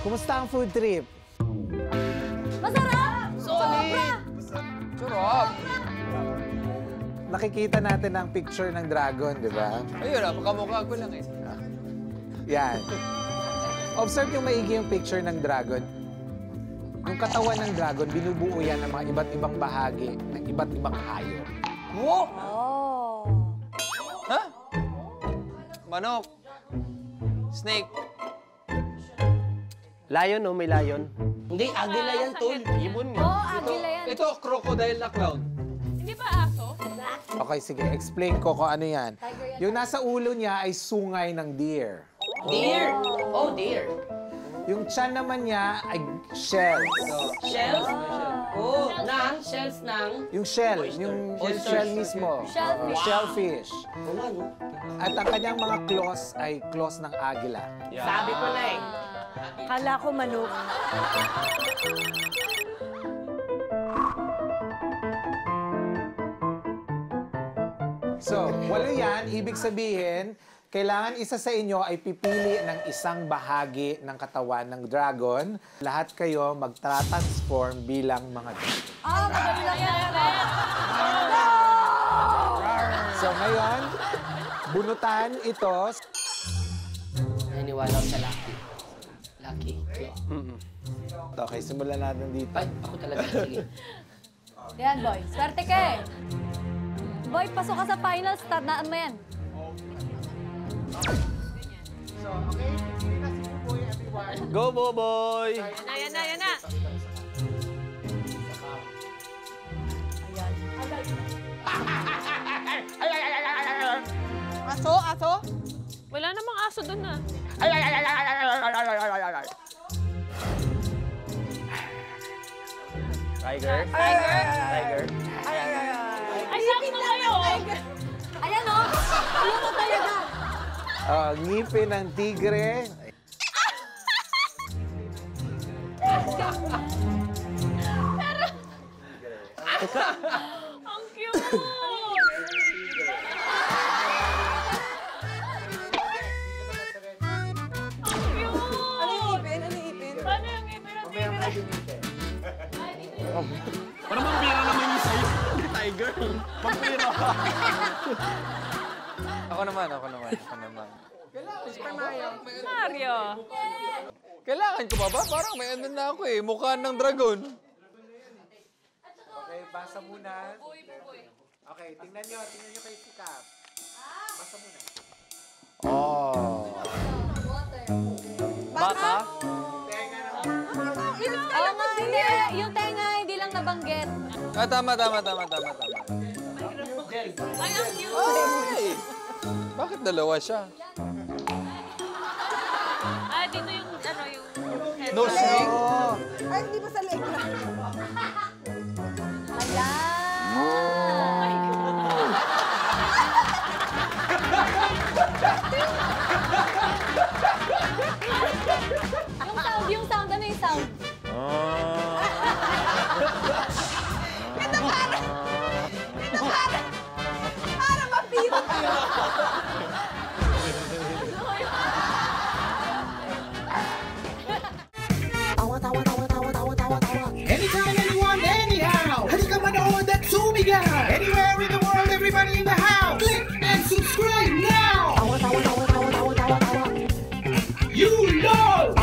Kumusta ang food trip? Masarap! Sobra! Sarap! Nakikita natin ang picture ng dragon, di ba? Ayun, kamukha ko lang eh. Yan. Observe yung maigi yung picture ng dragon. Yung katawan ng dragon, binubuo yan ng mga iba't ibang bahagi ng iba't ibang hayop. Wow! Oh. Ha? Manok. Snake. Lion, no? May lion. Hindi, agila yan, tol. Ibon nga. Oo, agila yan. Ito, crocodile na clown. Hindi ba aso? Okay, sige. Explain ko kung ano yan. Yung nasa ulo niya ay sungay ng deer. Deer. Oh, deer. Yung tiyan naman niya ay shell. Shells? Oh, shells ng... Yung shell, yung shell mismo. Shellfish. Shellfish. Oo nga, no? At ang kanyang mga claws ay claws ng agila. Sabi ko na eh. Kala ko manok. So, walo yan. Ibig sabihin, kailangan isa sa inyo ay pipili ng isang bahagi ng katawan ng dragon. Lahat kayo magtra-transform bilang mga dragon. Madali lang yan. So, ngayon, bunutan ito. Naniniwala ako sa Lucky. Lucky. Okay, simulan natin dito. Ay, ako talaga. Sige. Yan, boy. Swerte ka eh. Boy, pasok ka sa finals. Tandaan mo yan. So, okay, sige na si Buboy, everyone. Go, Boboy! Yan na, yan na. Aso? Aso? Wala namang aso doon na. Tiger. Tiger? Tiger. Ay, sakto kayo! Ayan o. Ayan o talaga. Ngipin ng tigre. Ang cute! Ang cute! Ano yung ipin? Ano yung ipin? Paano yung ngipin ng tigre? Parang magbira naman yung sa'yo. Tiger. Magbira. Ako naman. Mario. Kailangan ko ba? Parang may ano na ako eh. Mukha ng dragon. Okay, basa muna. Okay, tingnan nyo kay Sikap. Basa muna. Oh. Baka. Oo nga, hindi. Yung tenga, hindi lang nabanggit. Tama. Ay, ang cute! Ay! Bakit dalawa siya? Dito yung, ano, yung... No snake? Ay, hindi ba sa leg na? Ala. Yung sound, ano yung sound? Para mapirot kayo. Anytime, anyone, anyhow. Halika manood at sumigaw. Anywhere in the world, everybody in the house. Click and subscribe now. You know.